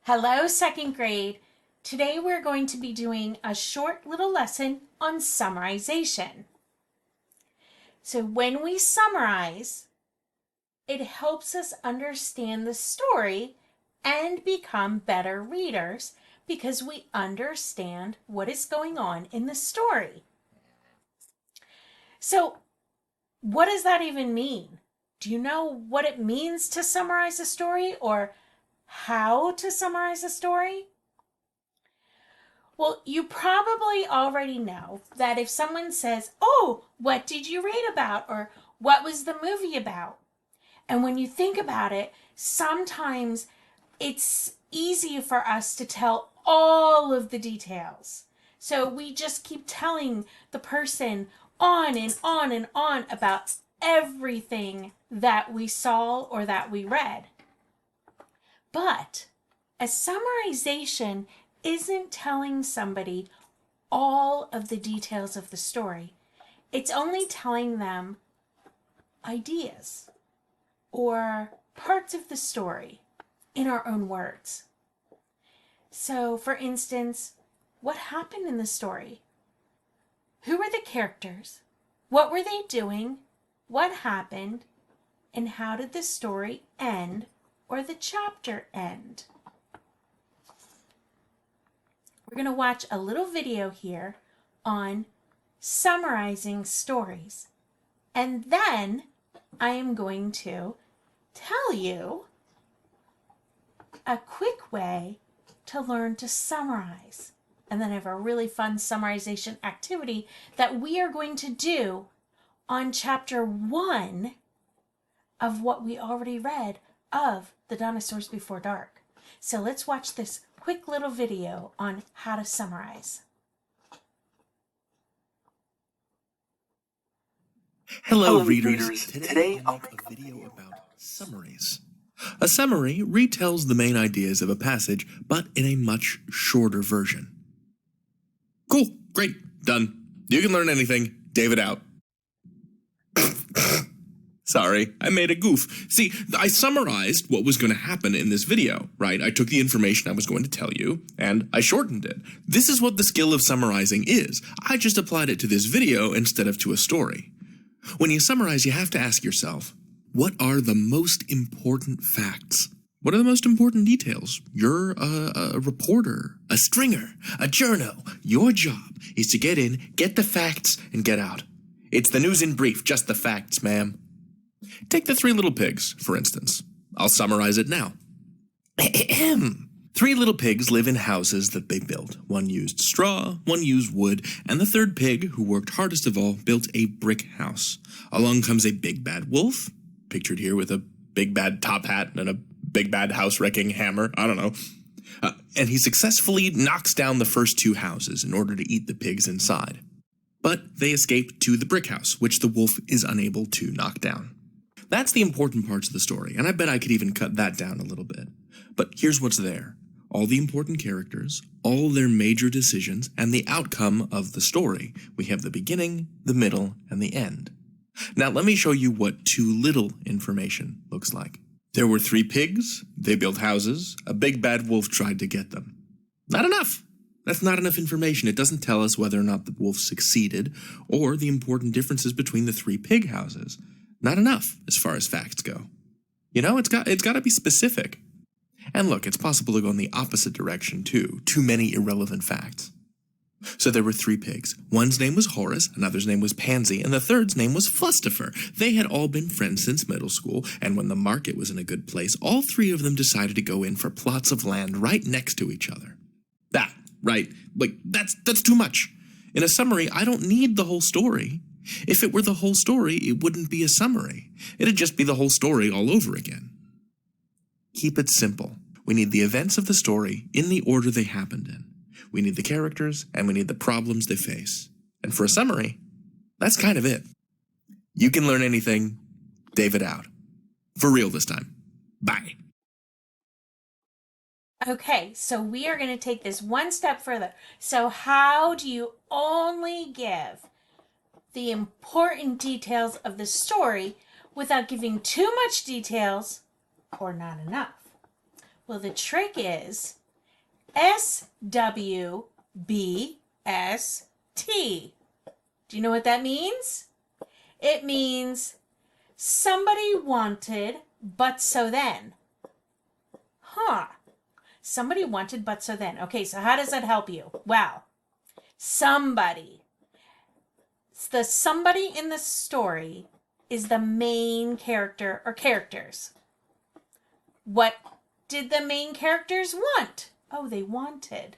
Hello, second grade. Today we're going to be doing a short little lesson on summarization. So when we summarize, it helps us understand the story and become better readers because we understand what is going on in the story. So what does that even mean? Do you know what it means to summarize a story or how to summarize a story? Well, you probably already know that if someone says, "Oh, what did you read about?" or "What was the movie about?" And when you think about it, sometimes it's easy for us to tell all of the details. So we just keep telling the person on and on and on about everything that we saw or that we read. But a summarization isn't telling somebody all of the details of the story. It's only telling them ideas or parts of the story in our own words. So, for instance, what happened in the story? Who were the characters? What were they doing? What happened? And how did the story end or the chapter end? We're going to watch a little video here on summarizing stories. And then I am going to tell you a quick way to learn to summarize. And then I have a really fun summarization activity that we are going to do on chapter 1 of what we already read of the Dinosaurs Before Dark. So let's watch this quick little video on how to summarize. Hello, readers. Today I'll make a video about summaries. A summary retells the main ideas of a passage, but in a much shorter version. Cool, great, done. You can learn anything. David out. Sorry, I made a goof. See, I summarized what was going to happen in this video, right? I took the information I was going to tell you, and I shortened it. This is what the skill of summarizing is. I just applied it to this video instead of to a story. When you summarize, you have to ask yourself, what are the most important facts? What are the most important details? You're a reporter, a stringer, a journo. Your job is to get in, get the facts, and get out. It's the news in brief, just the facts, ma'am. Take the Three Little Pigs, for instance. I'll summarize it now. Three little pigs live in houses that they built. One used straw, one used wood, and the third pig, who worked hardest of all, built a brick house. Along comes a big bad wolf, pictured here with a big bad top hat and a big bad house-wrecking hammer, I don't know. And he successfully knocks down the first two houses in order to eat the pigs inside. But they escape to the brick house, which the wolf is unable to knock down. That's the important parts of the story, and I bet I could even cut that down a little bit. But here's what's there. All the important characters, all their major decisions, and the outcome of the story. We have the beginning, the middle, and the end. Now let me show you what too little information looks like. There were three pigs, they built houses, a big bad wolf tried to get them. Not enough! That's not enough information. It doesn't tell us whether or not the wolf succeeded, or the important differences between the three pig houses. Not enough, as far as facts go. You know, it's got to be specific. And look, it's possible to go in the opposite direction, too. Too many irrelevant facts. So there were three pigs. One's name was Horace, another's name was Pansy, and the third's name was Flustifer. They had all been friends since middle school, and when the market was in a good place, all three of them decided to go in for plots of land right next to each other. That, right? Like, that's too much. In a summary, I don't need the whole story. If it were the whole story, it wouldn't be a summary. It'd just be the whole story all over again. Keep it simple. We need the events of the story in the order they happened in. We need the characters, and we need the problems they face. And for a summary, that's kind of it. You can learn anything. David out. For real this time. Bye. Okay, so we are going to take this one step further. So how do you only give the important details of the story without giving too much details or not enough? Well, the trick is SWBST. Do you know what that means? It means somebody wanted, but so then. Somebody wanted, but so then. Okay, so how does that help you? Well, somebody. The somebody in the story is the main character or characters. What did the main characters want? Oh, they wanted.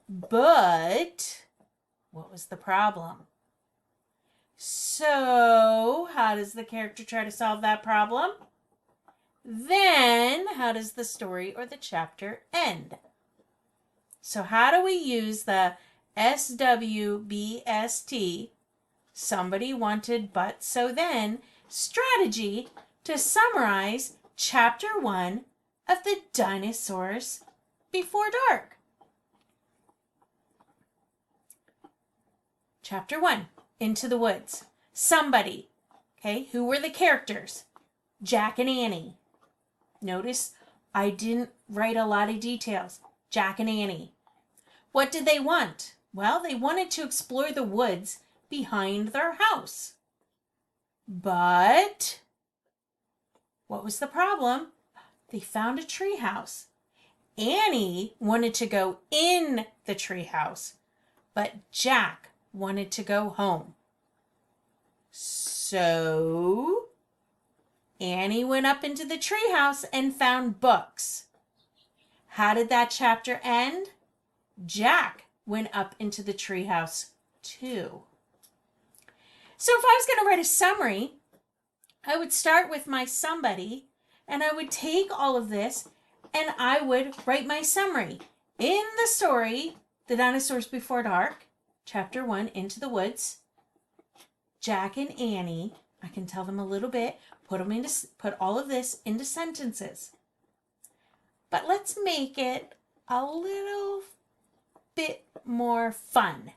But what was the problem? So, how does the character try to solve that problem? Then, how does the story or the chapter end? So, how do we use the SWBST, somebody wanted but so then, strategy to summarize Chapter 1 of the Dinosaurs Before Dark? Chapter 1, Into the Woods. Somebody. Okay, who were the characters? Jack and Annie. Notice I didn't write a lot of details. Jack and Annie. What did they want? Well, they wanted to explore the woods behind their house. But what was the problem? They found a tree house. Annie wanted to go in the tree house, but Jack wanted to go home. So Annie went up into the treehouse and found books. How did that chapter end? Jack went up into the treehouse too. So if I was going to write a summary, I would start with my somebody, and I would take all of this and I would write my summary. In the story, The Dinosaurs Before Dark, Chapter 1, Into the Woods, Jack and Annie, I can tell them a little bit, put all of this into sentences. But let's make it a little bit more fun.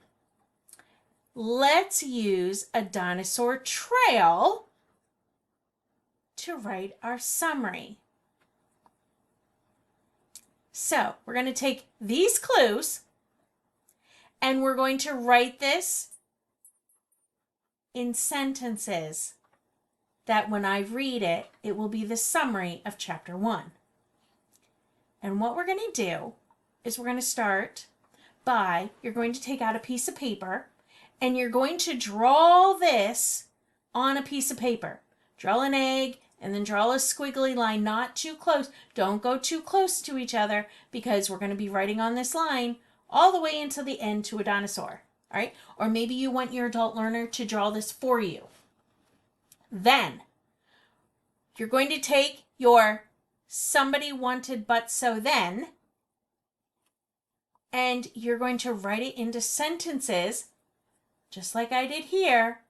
Let's use a dinosaur trail to write our summary. So we're going to take these clues and we're going to write this in sentences that when I read it, it will be the summary of Chapter 1. And what we're going to do is we're going to start by, you're going to take out a piece of paper and you're going to draw this on a piece of paper. Draw an egg and then draw a squiggly line, not too close. Don't go too close to each other because we're going to be writing on this line all the way until the end to a dinosaur. All right? Or maybe you want your adult learner to draw this for you. Then you're going to take your somebody wanted but so then, and you're going to write it into sentences just like I did here,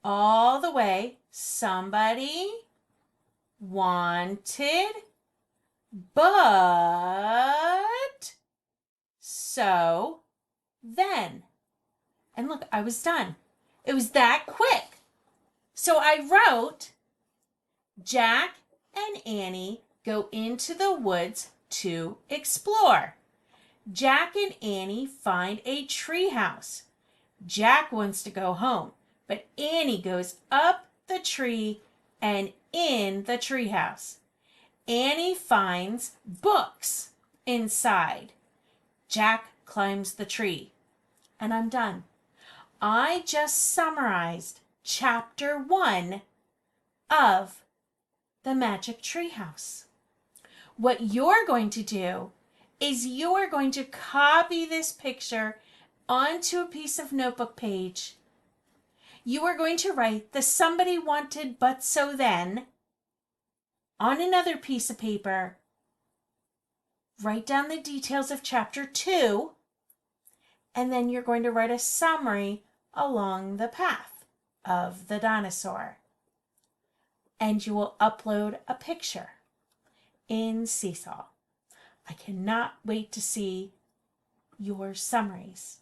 all the way. Somebody wanted but so then. And look, I was done. It was that quick. So I wrote, Jack and Annie go into the woods to explore. Jack and Annie find a tree house. Jack wants to go home, but Annie goes up the tree and in the tree house. Annie finds books inside. Jack climbs the tree. And I'm done. I just summarized Chapter 1 of The Magic Treehouse. What you're going to do is you're going to copy this picture onto a piece of notebook page. You are going to write the somebody wanted but so then on another piece of paper. Write down the details of Chapter 2, and then you're going to write a summary along the path of the dinosaur. And you will upload a picture in Seesaw. I cannot wait to see your summaries.